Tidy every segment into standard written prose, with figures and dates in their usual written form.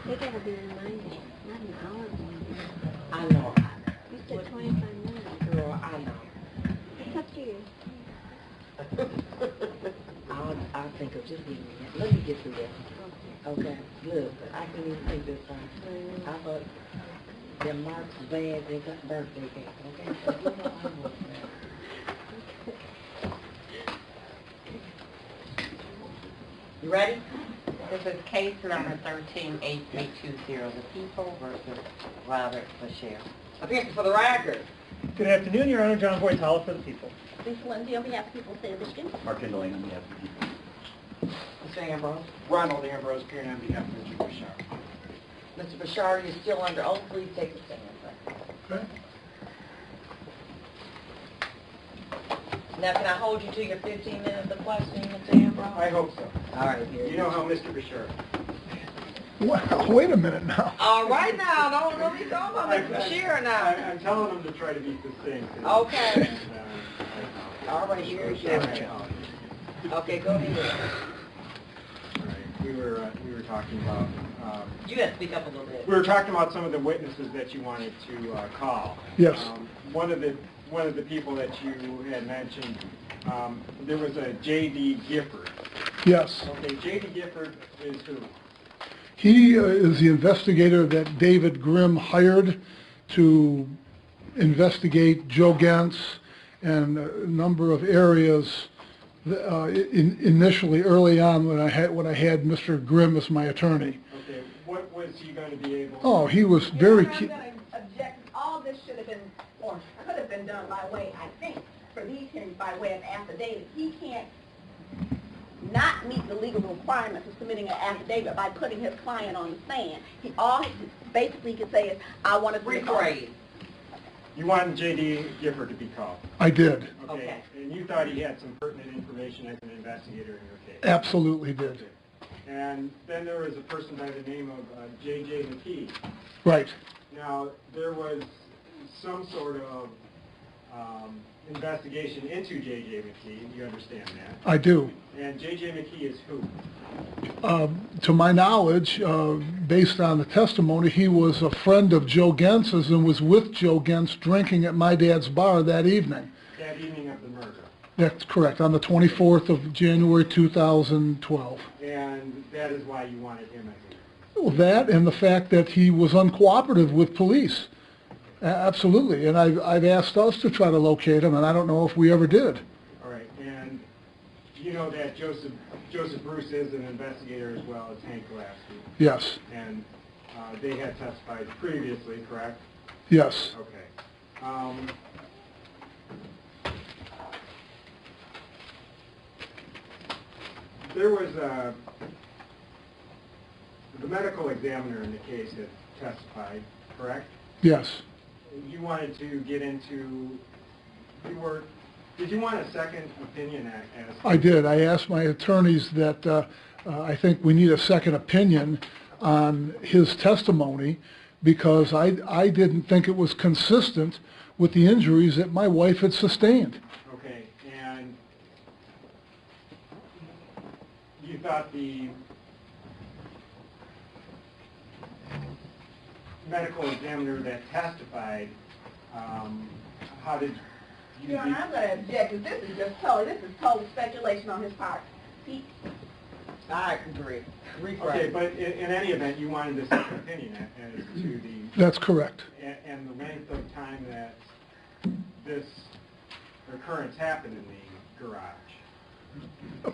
They gotta be reminded, not an hour. I know. You said 25 minutes. Girl, I know. It's up to you. I'll think of just leaving it. Let me get through that. Okay. Look, I can't even think this time. I thought that Mark's bad, they got birthday cake, okay? So, you know, I know that. You ready? This is case number 138320, the People versus Robert Bashara. Appearance for the record. Good afternoon, Your Honor. John Voitala for the People. Lisa Lindsay on behalf of people of the state of Michigan. Mark Lane on behalf of the people. Mr. Ambrose. Ronald Ambrose, appearing on behalf of Mr. Bashara. Mr. Bashara, you're still under oath. Please take a stand. Okay. Now, can I hold you to your 15 minutes of questioning, Mr. Ambrose? I hope so. All right, here. You know how Mr. Bashara. Well, wait a minute now. All right now, don't be talking about Mr. Bashara now. I'm telling him to try to be succinct. Okay. And, All right, here you go. Okay, go ahead. all right, we were talking about. You have to speak up a little bit. We were talking about some of the witnesses that you wanted to call. Yes. One of the people that you had mentioned, there was a J.D. Gifford. Yes. Okay, J.D. Gifford is who? He is the investigator that David Grimm hired to investigate Joe Gantz and a number of areas initially early on when I had Mr. Grimm as my attorney. Okay, what was he going to be able to... Oh, he was very I'm going to object. All this should have been, or could have been done by way, I think, for these hearings by way of affidavit. He can't not meet the legal requirements of submitting an affidavit by putting his client on the stand. All he basically could say is, I want to... Rephrase. You wanted J.D. Gifford to be called? I did. Okay. And you thought he had some pertinent information as an investigator in your case? Absolutely did. Okay. And then there was a person by the name of J.J. McKee. Right. Now, there was some sort of investigation into J.J. McKee. You understand that? I do. And J.J. McKee is who? To my knowledge, based on the testimony, he was a friend of Joe Gantz's and was with Joe Gantz drinking at my dad's bar that evening. That evening of the murder. That's correct, on the 24th of January 2012. And that is why you wanted him as a... Well, that and the fact that he was uncooperative with police. Absolutely, and I've asked us to try to locate him, and I don't know if we ever did. All right, and you know that Joseph Bruce is an investigator as well as Hank Glasgow. Yes. And they had testified previously, correct? Yes. Okay. There was the medical examiner in the case had testified, correct? Yes. You wanted to get into, did you want a second opinion as I did. I asked my attorneys that I think we need a second opinion on his testimony because I didn't think it was consistent with the injuries that my wife had sustained. Okay, and you thought the medical examiner that testified, how did you... Your Honor, I'm going to object, because this is total speculation on his part. I agree. Okay, but in any event, you wanted a second opinion as to the... That's correct. And the length of time that this occurrence happened in the garage.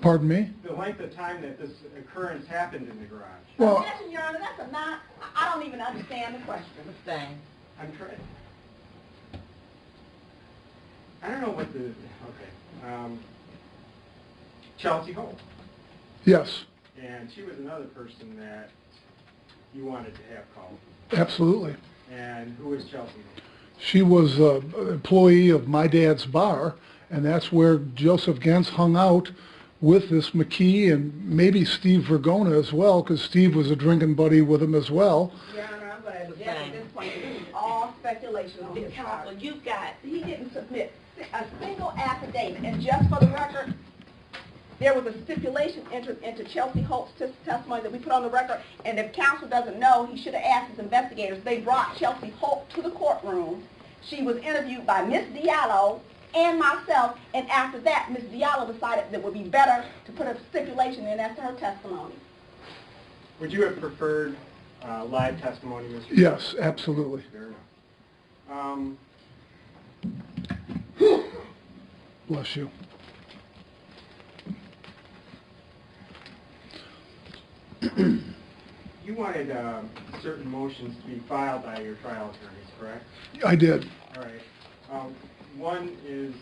Pardon me? The length of time that this occurrence happened in the garage. Well, Objection, Your Honor, that's a not... I don't even understand the question. Thing. I'm trying... I don't know what the... Okay. Chelsea Holt. yes, And she was another person that you wanted to have called. absolutely. And who is Chelsea Holt? She was an employee of my dad's bar, And that's where Joseph Gentz hung out with this McKee and maybe Steve Vergona as well, because Steve was a drinking buddy with him as well. Your Honor, I'm going to object at this point. This is all speculation on his part. Counsel, you've got, He didn't submit a single affidavit, and just for the record, there was a stipulation entered into Chelsea Holt's testimony that we put on the record, and if counsel doesn't know, he should have asked his investigators. They brought Chelsea Holt to the courtroom. She was interviewed by Ms. Diallo and myself, and after that, Ms. Diallo decided that it would be better to put a stipulation in as to her testimony. Would you have preferred live testimony, Mr. Yes, absolutely. Fair enough. Bless you. You wanted certain motions to be filed by your trial attorneys, correct? I did. All right. One is,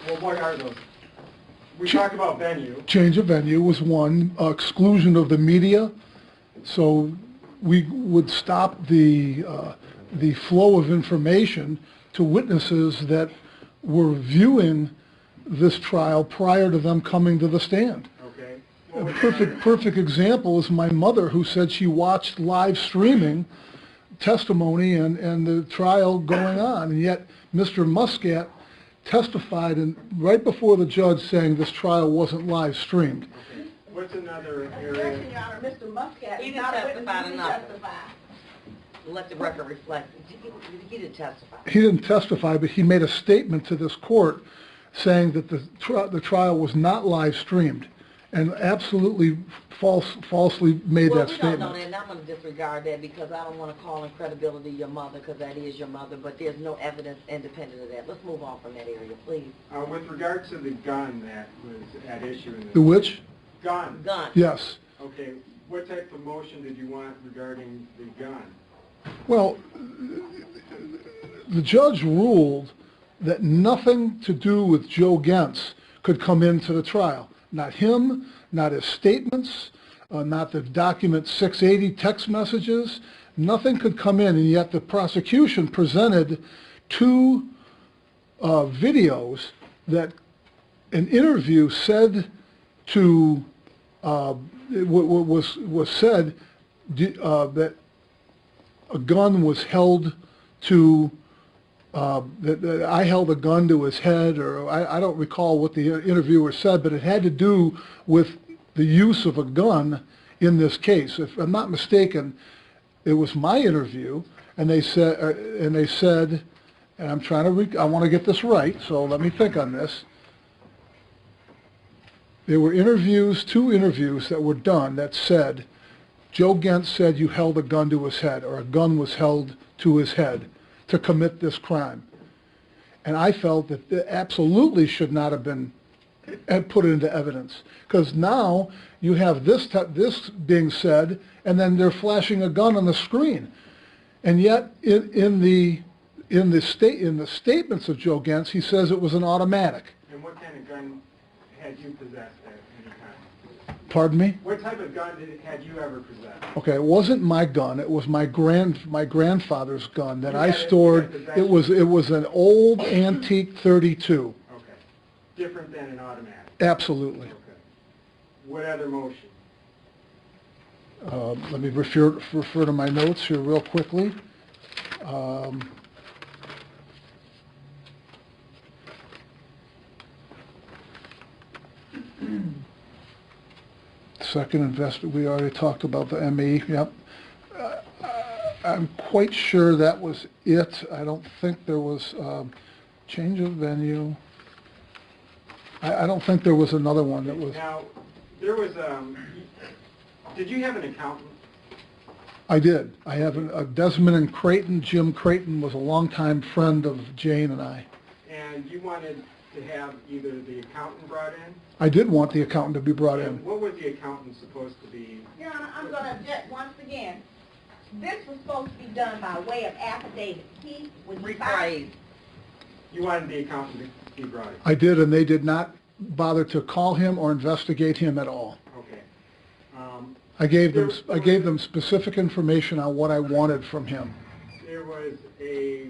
well, what are those? We talked about venue. Change of venue was one, exclusion of the media, so we would stop the flow of information to witnesses that were viewing this trial prior to them coming to the stand. Okay. A perfect example is my mother, who said she watched live streaming testimony and the trial going on, and yet Mr. Muscat testified right before the judge saying this trial wasn't live streamed. Okay. What's another Objection, area? Your Honor, Mr. Muscat He is didn't not a witness. testify He to can nothing. testify. let the record reflect, he didn't testify. He didn't testify, but he made a statement to this court saying that the trial was not live streamed, and absolutely falsely made that Well, we don't know statement. that, and I'm going to disregard that because I don't want to call in credibility your mother, because that is your mother, but there's no evidence independent of that. Let's move on from that area, please. With regard to the gun that was at issue in this. The which? Gun. Gun. Yes. Okay, what type of motion did you want regarding the gun? Well, the judge ruled that nothing to do with Joe Gentz could come into the trial. Not him, not his statements, not the document 680 text messages. Nothing could come in, and yet the prosecution presented two videos that an interview said to, was said that a gun was held to, that I held a gun to his head, or I don't recall what the interviewer said, but it had to do with the use of a gun in this case. If I'm not mistaken, it was my interview, and they said, and I'm trying to, I want to get this right, so let me think on this. There were interviews, two interviews that were done that said, Joe Gentz said you held a gun to his head, or a gun was held to his head to commit this crime. And I felt that it absolutely should not have been put into evidence, because now you have this being said, and then they're flashing a gun on the screen. And yet, in the statements of Joe Gentz, he says it was an automatic. And what kind of gun had you possessed at any time? Pardon me? What type of gun had you ever possessed? Okay, it wasn't my gun. It was my grandfather's gun that You I had it stored. in your It was an old antique .32. Okay. Different than an automatic? Absolutely. Okay. What other motion? Let me refer to my notes here real quickly. Second we already talked about the ME, yep. I'm quite sure that was it. I don't think there was change of venue. I don't think there was another one that was. Now, there was, did you have an accountant? I did. I have a Desmond and Creighton. Jim Creighton was a longtime friend of Jane and I. And you wanted to have either the accountant brought in? I did want the accountant to be brought in. And what was the accountant supposed to be? Your Honor, I'm going to object once again. This was supposed to be done by way of affidavit. Rephrase. You wanted the accountant to be brought in? I did, and they did not bother to call him or investigate him at all. Okay. I gave them specific information on what I wanted from him. There was the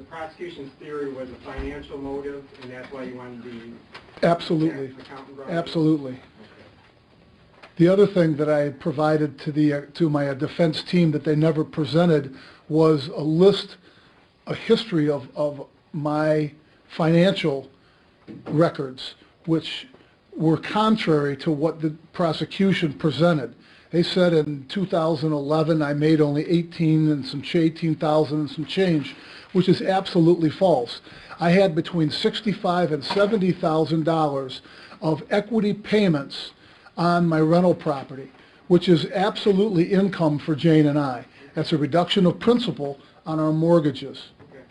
prosecution's theory was a financial motive, and that's why you wanted the Absolutely. tax accountant brought in? Absolutely. Okay. The other thing that I provided to my defense team that they never presented was a history of my financial records, which were contrary to what the prosecution presented. They said in 2011 I made only 18,000 and some change, which is absolutely false. I had between $65,000 and $70,000 of equity payments on my rental property, which is absolutely income for Jane and I. That's a reduction of principal on our mortgages. Okay.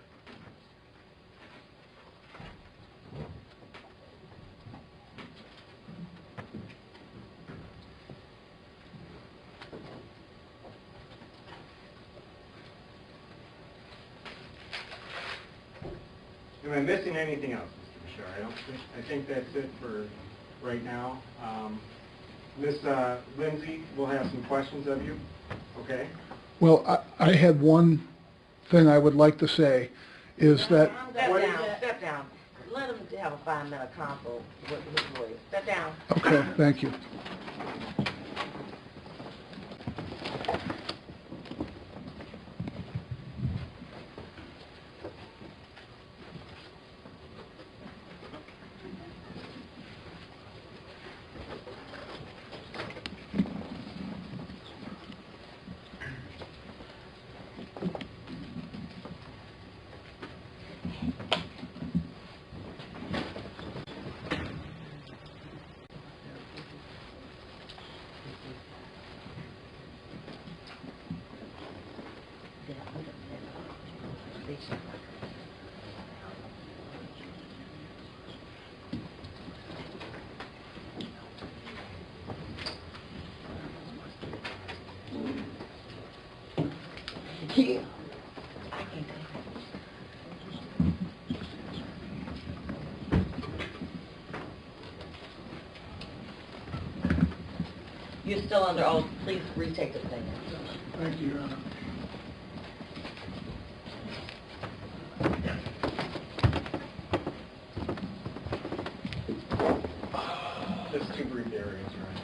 Am I missing anything else, Mr. Bashara? I think that's it for right now. Ms. Lindsay will have some questions of you, okay? Well, I had one thing I would like to say, is that, Step down. Let him have a 5-minute consult with his lawyer. Step down. okay, thank you. Yeah. You're still under oath. Please retake the stand. Thank you, Your Honor. Just two brief areas, right?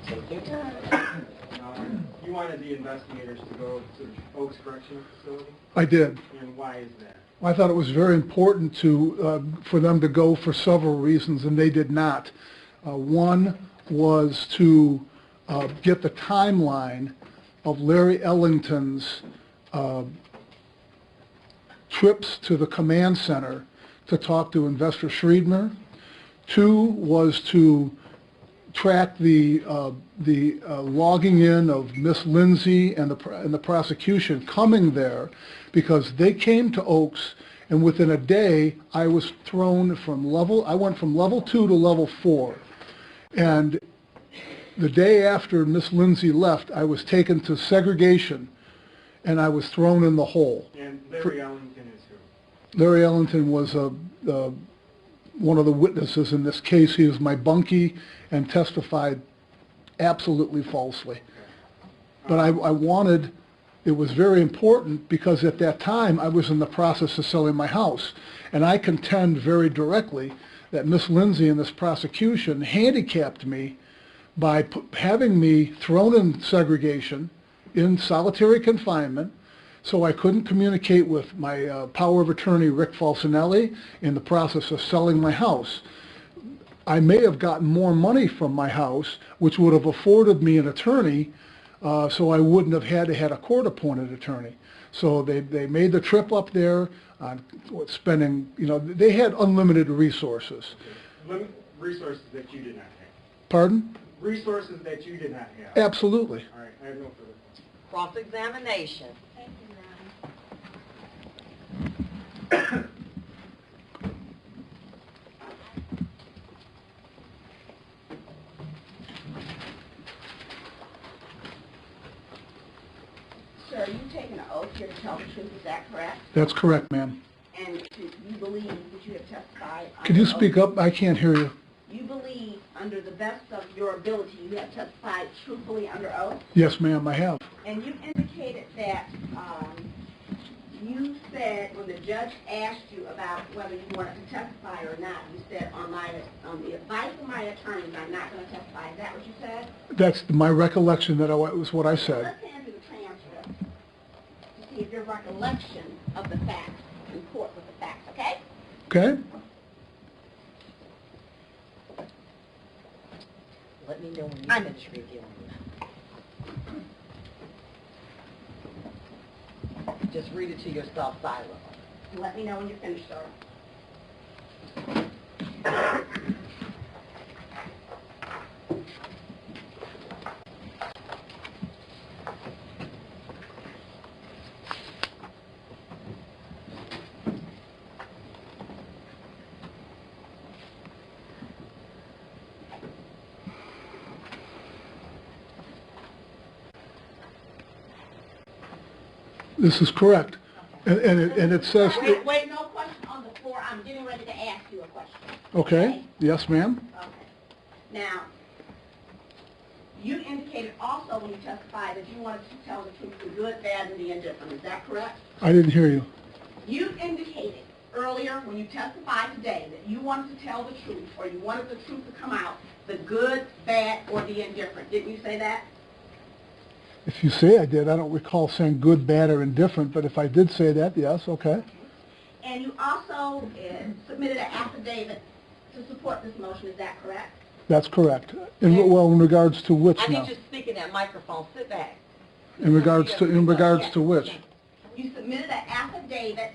Take your time. You wanted the investigators to go to Oaks Correctional Facility, I did. and why is that? I thought it was very important for them to go for several reasons, and they did not. One was to get the timeline of Larry Ellington's trips to the command center to talk to Investor Schriedmer. Two was to track the logging in of Miss Lindsay and the prosecution coming there, because they came to Oaks, and within a day I was thrown I went from level 2 to level 4. And the day after Miss Lindsay left, I was taken to segregation, and I was thrown in the hole. And Larry Ellington is who? Larry Ellington was one of the witnesses in this case. He was my bunkie and testified absolutely falsely. But I wanted, it was very important, because at that time I was in the process of selling my house. And I contend very directly that Miss Lindsay and this prosecution handicapped me by having me thrown in segregation, in solitary confinement, so I couldn't communicate with my power of attorney, Rick Falsinelli, in the process of selling my house. I may have gotten more money from my house, which would have afforded me an attorney, so I wouldn't have had to have a court-appointed attorney. So they made the trip up there, spending, they had unlimited resources. Resources that you did not have. Pardon? Resources that you did not have. Absolutely. All right, I have no further questions. Cross-examination. Thank you, Madam. Sir, you taken an oath here to tell the truth, is that correct? That's correct, ma'am. And you believe that you have testified under Can you oath? speak up? I can't hear you. You believe, under the best of your ability, you have testified truthfully under oath? Yes, ma'am, I have. And you indicated that you said when the judge asked you about whether you wanted to testify or not, you said on the advice of my attorneys, I'm not going to testify. Is that what you said? That's my recollection, that was what I said. Let's hand you the transcript to see if your recollection of the facts comport with the facts, okay? Okay? Let me know when you I'm- finish reviewing. Just read it to yourself silently. Let me know when you're finished, sir. This is correct. And it says, Wait, no question on the floor. I'm getting ready to ask you a question. okay, yes, ma'am? Okay. Now, you indicated also when you testified that you wanted to tell the truth, the good, bad, and the indifferent. Is that correct? I didn't hear you. You indicated earlier when you testified today that you wanted to tell the truth, or you wanted the truth to come out, the good, bad, or the indifferent. Didn't you say that? If you say I did, I don't recall saying good, bad, or indifferent, but if I did say that, yes, okay. And you also submitted an affidavit to support this motion. Is that correct? That's correct. Well, in regards to which I now? need you to speak in that microphone. Sit back. In regards to which? You submitted an affidavit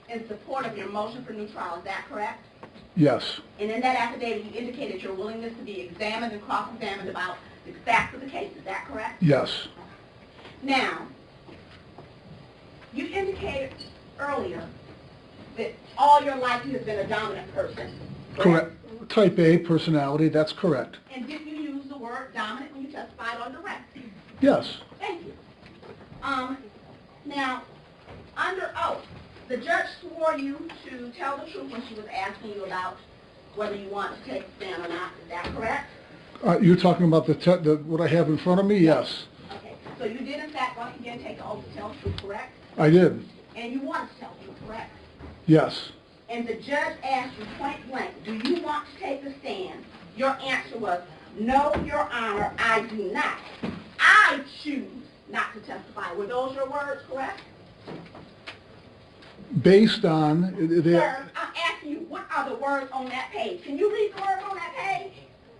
in support of your motion for new trial. Is that correct? Yes. And in that affidavit, you indicated your willingness to be examined and cross-examined about the facts of the case. Is that correct? Yes. Now, you indicated earlier that all your life you have been a dominant person. Correct. Type A personality, that's correct. And did you use the word dominant when you testified on direct? Yes. Thank you. Now, under oath, the judge swore you to tell the truth when she was asking you about whether you want to take a stand or not. Is that correct? You're talking about what I have in front of me? Yes. Okay. So you did, in fact, once again take the oath to tell the truth, correct? I did. And you wanted to tell the truth, correct? Yes. And the judge asked you point blank, do you want to take the stand? Your answer was, no, Your Honor, I do not. I choose not to testify. Were those your words, correct? Based on Sir, I'm asking you, what are the words on that page? Can you read the words on that page?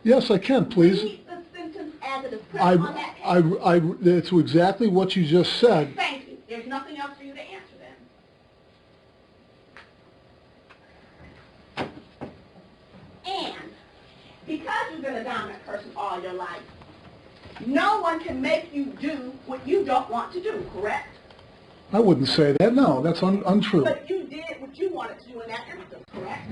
Yes, I can, please. Read the sentence as it is printed on that page. That's exactly what you just said. Thank you. There's nothing else for you to answer then. And because you've been a dominant person all your life, no one can make you do what you don't want to do, correct? I wouldn't say that. No, that's untrue. But you did what you wanted to do in that instance, correct?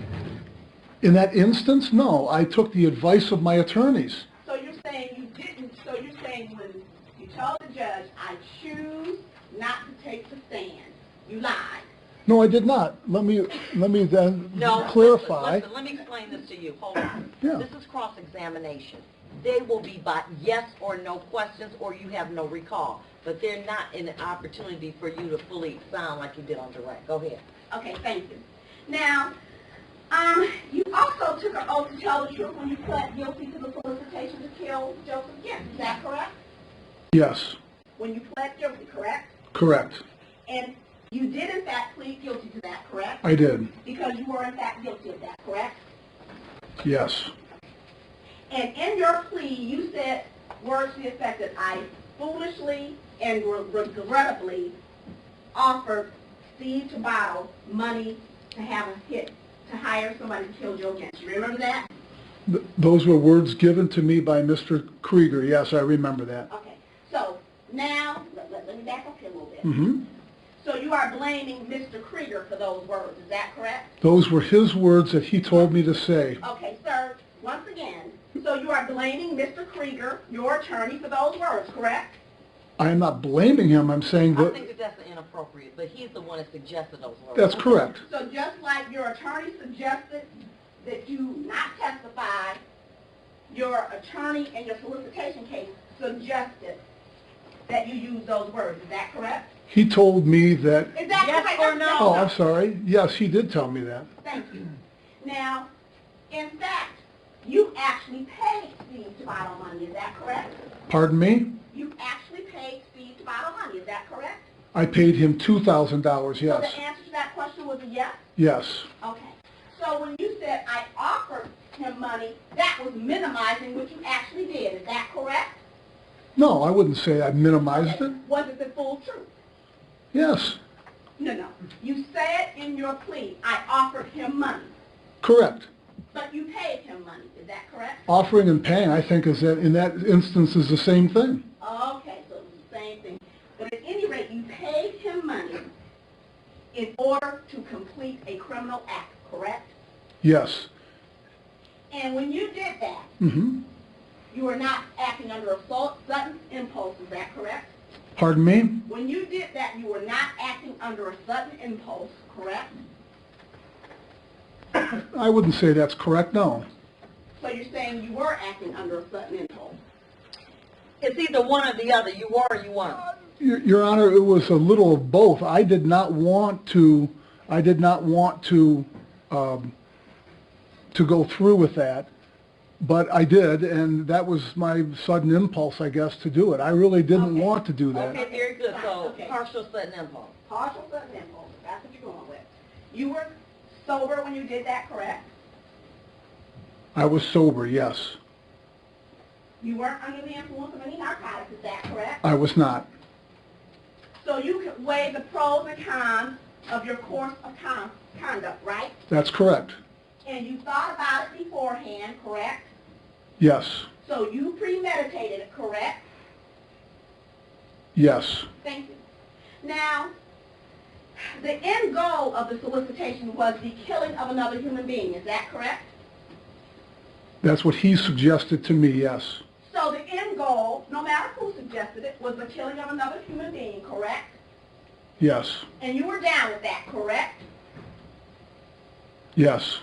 In that instance, no. I took the advice of my attorneys. So you're saying you didn't, so you're saying when you told the judge, I choose not to take the stand, you lied. No, I did not. Let me then No, clarify. Listen, let me explain this to you. Hold on. Yeah. This is cross-examination. They will be by yes or no questions, or you have no recall. But they're not in an opportunity for you to fully sound like you did on direct. Go ahead. Okay, thank you. Now, you also took an oath to tell the truth when you pled guilty to the solicitation to kill Joseph Gibbs. Is that correct? Yes. When you pled guilty, correct? Correct. And you did, in fact, plead guilty to that, correct? I did. Because you were, in fact, guilty of that, correct? Yes. And in your plea, you said words to the effect that I foolishly and regrettably offered Steve Tabato money to have a hit, to hire somebody to kill Joe Gentry. You remember that? Those were words given to me by Mr. Krieger. Yes, I remember that. Okay. So now, let me back up here a little bit. Mm-hmm. So you are blaming Mr. Krieger for those words. Is that correct? Those were his words that he told me to say. Okay, sir. Once again, so you are blaming Mr. Krieger, your attorney, for those words, correct? I am not blaming him. I'm saying I that think that that's inappropriate, but he's the one that suggested those words. that's correct. So just like your attorney suggested that you not testify, your attorney in your solicitation case suggested that you use those words. Is that correct? He told me that, Is that Yes correct? or no? oh, I'm sorry, yes, he did tell me that. Thank you. Now, in fact, you actually paid Steve to borrow money, is that correct? Pardon me? You actually paid Steve to borrow money, is that correct? I paid him $2,000, So yes. the answer to that question was a yes? Yes. Okay. So when you said I offered him money, that was minimizing what you actually did, is that correct? No, I wouldn't say I minimized it. Was it the full truth? Yes, No. You said in your plea, I offered him money, correct. but you paid him money, is that correct? Offering and paying, I think, is that in that instance is the same thing. Okay, so it's the same thing. But at any rate, you paid him money in order to complete a criminal act, correct? Yes. And when you did that, Mm-hmm. you were not acting under a sudden impulse, is that correct? Pardon me? When you did that, you were not acting under a sudden impulse, correct? I wouldn't say that's correct, no. So you're saying you were acting under a sudden impulse. It's either one or the other. You were or you weren't. Your Honor, it was a little of both. I did not want to go through with that, but I did, and that was my sudden impulse, I guess, to do it. I really didn't Okay. want to do that. Okay, very good. So, Okay. partial sudden impulse. Partial sudden impulse, that's what you're going with. You were sober when you did that, correct? I was sober, yes. You weren't under the influence of any narcotics, is that correct? I was not. So you could weigh the pros and cons of your course of conduct, right? That's correct. And you thought about it beforehand, correct? Yes. So you premeditated it, correct? Yes. Thank you. Now, the end goal of the solicitation was the killing of another human being, is that correct? That's what he suggested to me, yes. So the end goal, no matter who suggested it, was the killing of another human being, correct? Yes. And you were down with that, correct? Yes.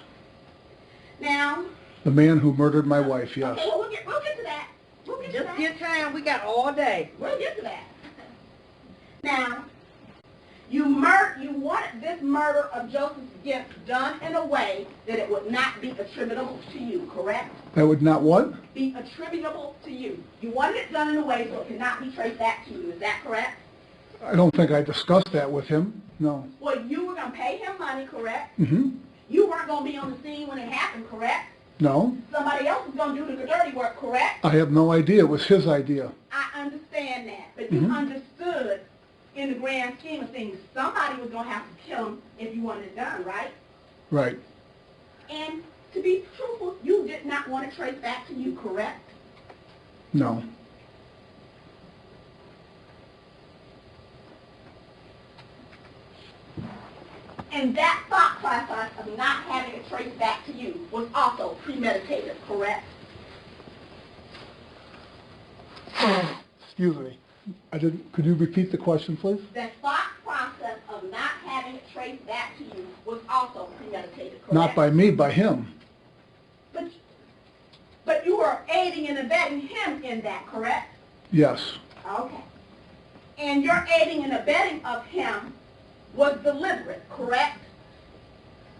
Now, The man who murdered my wife, yes. okay, well, we'll get to that. We'll get to Just that. your time. We got all day. We'll get to that. Now, you wanted this murder of Joseph Gibbs done in a way that it would not be attributable to you, correct? That would not what? Be attributable to you. You wanted it done in a way so it could not be traced back to you. Is that correct? I don't think I discussed that with him, no. Well, you were going to pay him money, correct? Mm-hmm. You weren't going to be on the scene when it happened, correct? No. Somebody else was going to do the dirty work, correct? I have no idea. It was his idea. I understand that. But you Mhm. understood in the grand scheme of things, somebody was going to have to kill him if you wanted it done, right? Right. And to be truthful, you did not want to trace back to you, correct? No. And that thought process of not having it traced back to you was also premeditated, correct? Excuse me. Could you repeat the question, please? That thought process of not having it traced back to you was also premeditated, correct? Not by me, by him. But you were aiding and abetting him in that, correct? Yes. Okay. And your aiding and abetting of him was deliberate, correct?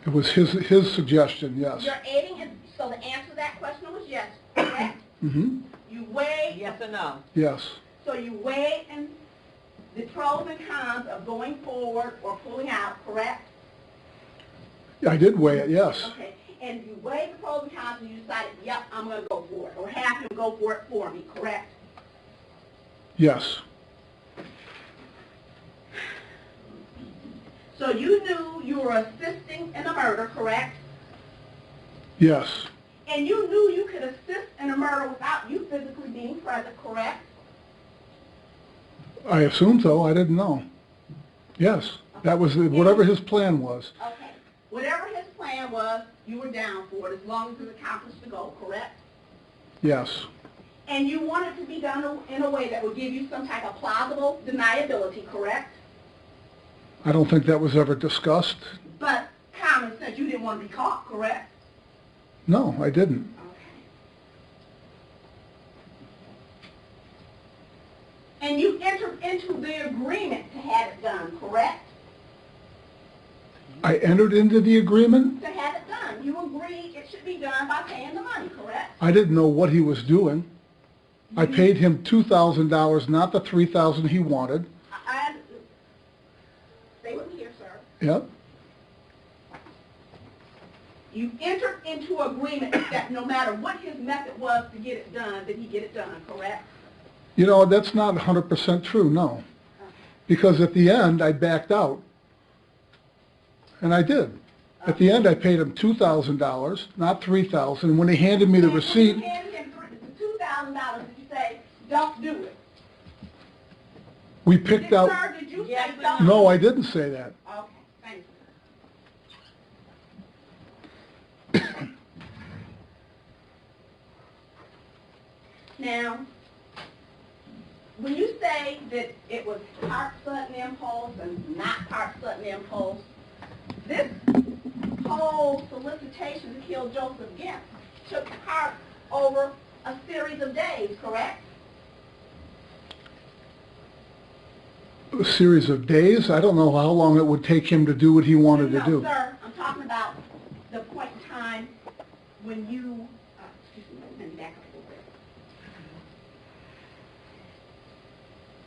It was his suggestion, yes. Your aiding and, so the answer to that question was yes, correct? Mm-hmm. You weighed, Yes or no? Yes. so you weighed in the pros and cons of going forward or pulling out, correct? I did weigh it, yes. Okay. And you weighed the pros and cons and you decided, yep, I'm going to go for it, or have him go for it for me, correct? Yes. So you knew you were assisting in a murder, correct? Yes. And you knew you could assist in a murder without you physically being present, correct? I assume so. I didn't know. Yes. That was whatever his plan was. Okay. Whatever his plan was, you were down for it as long as it accomplished the goal, correct? Yes. And you wanted to be done in a way that would give you some type of plausible deniability, correct? I don't think that was ever discussed. But common sense, you didn't want to be caught, correct? No, I didn't. Okay. And you entered into the agreement to have it done, correct? I entered into the agreement. To have it done. You agreed it should be done by paying the money, correct? I didn't know what he was doing. I paid him $2,000, not the $3,000 he wanted. Stay with me here, sir. Yep. You entered into agreement that no matter what his method was to get it done, that he get it done, correct? You know, that's not 100% true, no. Because at the end, I backed out. And I did. At the end, I paid him $2,000, not $3,000. And when he handed me the receipt... When you handed him $2,000, did you say, don't do it? We picked out... Sir, did you Yes, say don't? No, I didn't say that. Okay, thank you. Now, when you say that it was part sudden impulse and not part sudden impulse, this whole solicitation to kill Joseph Gentz took part over a series of days, correct? A series of days? I don't know how long it would take him to do what he wanted to do. No, sir, I'm talking about the point in time when you, excuse me, let me back up a little bit.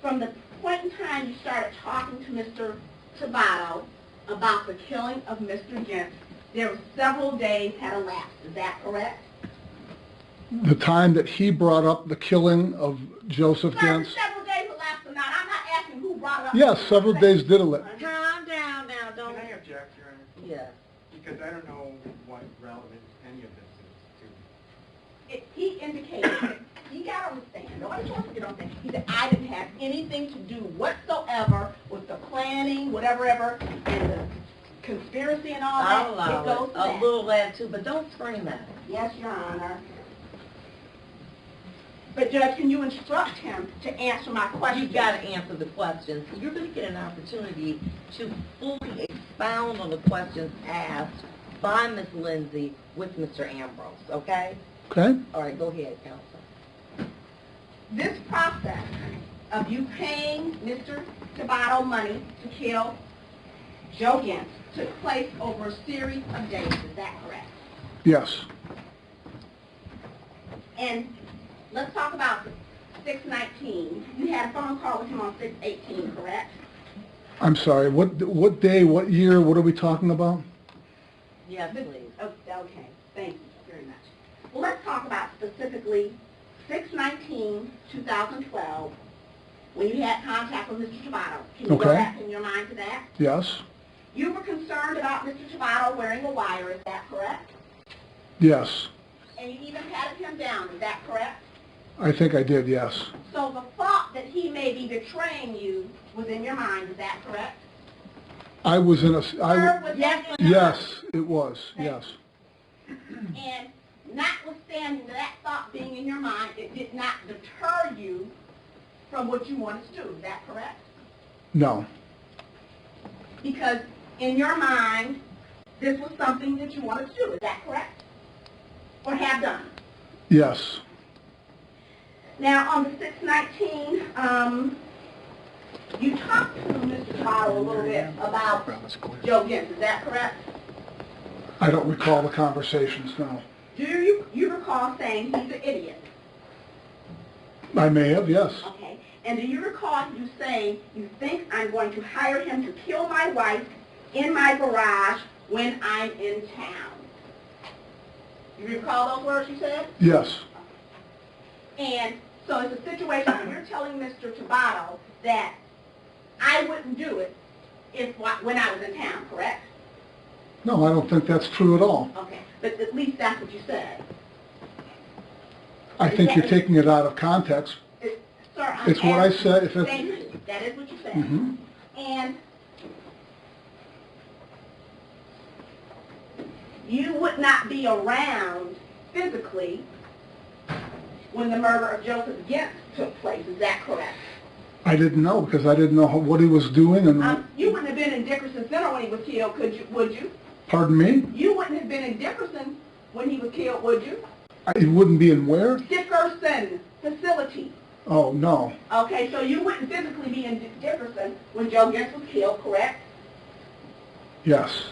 From the point in time you started talking to Mr. Tabatato about the killing of Mr. Gentz, there were several days had elapsed. Is that correct? The time that he brought up the killing of Joseph Sir, Gentz... several days elapsed or not. I'm not asking who brought it up. Yes, several days did elapse. Calm down now, don't. Can I object, Your Honor? Yes. Because I don't know what relevance any of this is to. He indicated that you gotta understand, nobody wants to get on things. He said, I didn't have anything to do whatsoever with the planning, whatever, and the conspiracy and all that. I'll allow It goes it. to A that. little attitude, but don't scream at it. Yes, Your Honor. But Judge, can you instruct him to answer my question? You've got to answer the questions. You're going to get an opportunity to fully expound on the questions asked by Ms. Lindsay with Mr. Ambrose, okay? Okay? All right, go ahead, counsel. This process of you paying Mr. Tabatato money to kill Joe Gentz took place over a series of days. Is that correct? Yes. And let's talk about 6/19. You had a phone call with him on 6/18, correct? I'm sorry, what day, what year, what are we talking about? Yes, please. Okay, thank you very much. Well, let's talk about specifically 6/19/2012, when you had contact with Mr. Tabatato. Can you go Okay. back in your mind to that? Yes? You were concerned about Mr. Tabatato wearing a wire, is that correct? Yes. And you even patted him down, is that correct? I think I did, yes. So the thought that he may be betraying you was in your mind, is that correct? I was in a... Sir, was that in your Yes, mind? it was, yes. And notwithstanding that thought being in your mind, it did not deter you from what you wanted to do, is that correct? No. Because in your mind, this was something that you wanted to do, is that correct? Or have done? Yes. Now, on the 6/19, you talked to Mr. Tabatato a little bit about Joe Gentz, is that correct? I don't recall the conversations, no. Do you recall saying he's an idiot? I may have, yes. Okay. And do you recall you saying, you think I'm going to hire him to kill my wife in my garage when I'm in town? You recall those words you said? Yes. And so it's a situation where you're telling Mr. Tabatato that I wouldn't do it when I was in town, correct? No, I don't think that's true at all. Okay, but at least that's what you said. I think you're taking it out of context. Sir, I'm It's what I asking- said, if it's- Thank you. That is what you said. Mhm. And you would not be around physically when the murder of Joseph Gentz took place. Is that correct? I didn't know, because I didn't know what he was doing, and... You wouldn't have been in Dickerson Center when he was killed, would you? Pardon me? You wouldn't have been in Dickerson when he was killed, would you? It wouldn't be in where? Dickerson facility. Oh, no. Okay, so you wouldn't physically be in Jefferson when Joe Gentz was killed, correct? Yes.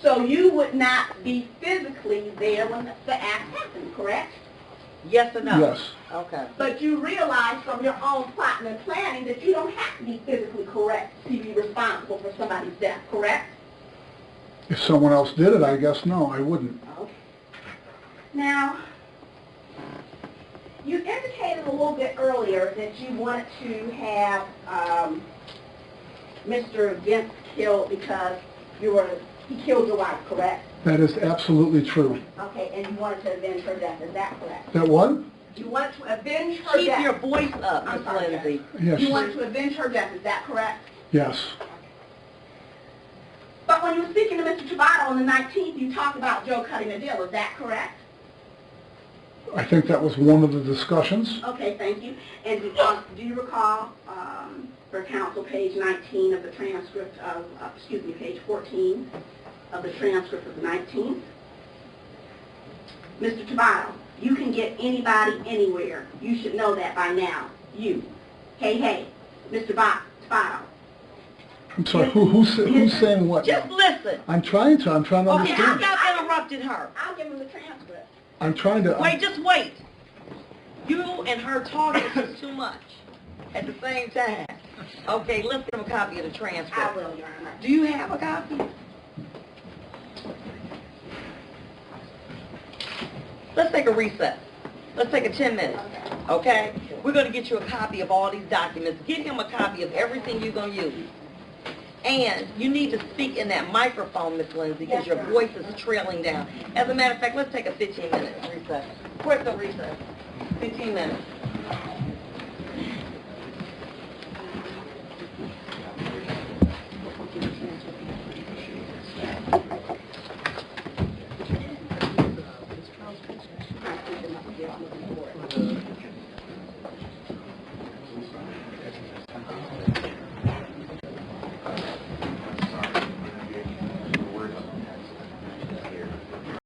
So you would not be physically there when the act happened, correct? Yes or no? Yes. Okay. But you realize from your own plotting and planning that you don't have to be physically correct to be responsible for somebody's death, correct? If someone else did it, I guess no, I wouldn't. Okay. Now, you indicated a little bit earlier that you wanted to have Mr. Gentz killed because he killed your wife, correct? That is absolutely true. Okay, and you wanted to avenge her death, is that correct? That what? You wanted to avenge her Keep death. your voice up, I'm Miss sorry, Lindsay. Yes. You wanted to avenge her death, is that correct? Yes. But when you were speaking to Mr. Travato on the 19th, you talked about Joe cutting a deal, is that correct? I think that was one of the discussions. Okay, thank you. And do you recall, for counsel, page 19 of the transcript of, page 14 of the transcript of the 19th? Mr. Travato, you can get anybody anywhere. You should know that by now. You. Hey, Mr. Travato. I'm sorry, who's saying what? Just listen. I'm trying to Okay, understand. Stop interrupting her. I'll give him the transcript. I'm trying to... Wait, just wait. You and her talking is too much at the same time. Okay, let's give him a copy of the transcript. I will, Your Honor. Do you have a copy? Let's take a recess. Let's take a 10 minutes, okay? We're going to get you a copy of all these documents. Get him a copy of everything you're going to use. And you need to speak in that microphone, Miss Lindsay, because your voice is trailing down. As a matter of fact, let's take a 15-minute recess. Quick recess. 15 minutes.